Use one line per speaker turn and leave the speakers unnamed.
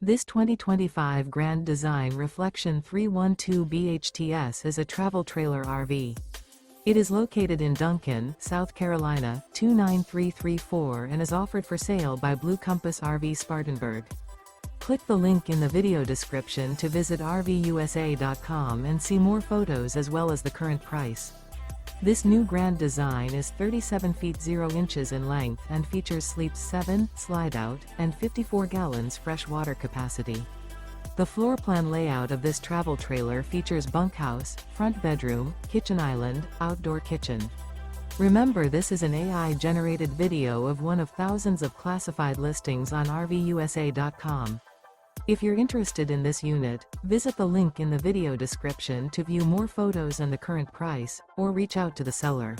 This 2025 Grand Design Reflection 312 BHTS is a travel trailer RV. It is located in Duncan, South Carolina, 29334 and is offered for sale by Blue Compass RV Spartanburg. Click the link in the video description to visit RVUSA.com and see more photos as well as the current price. This new Grand Design is 37 feet 0 inches in length and features sleeps 7, Slideout, and 54 gallons fresh water capacity. The floor plan layout of this travel trailer features bunkhouse, front bedroom, kitchen island, outdoor kitchen. Remember, this is an AI-generated video of one of thousands of classified listings on RVUSA.com. If you're interested in this unit, visit the link in the video description to view more photos and the current price, or reach out to the seller.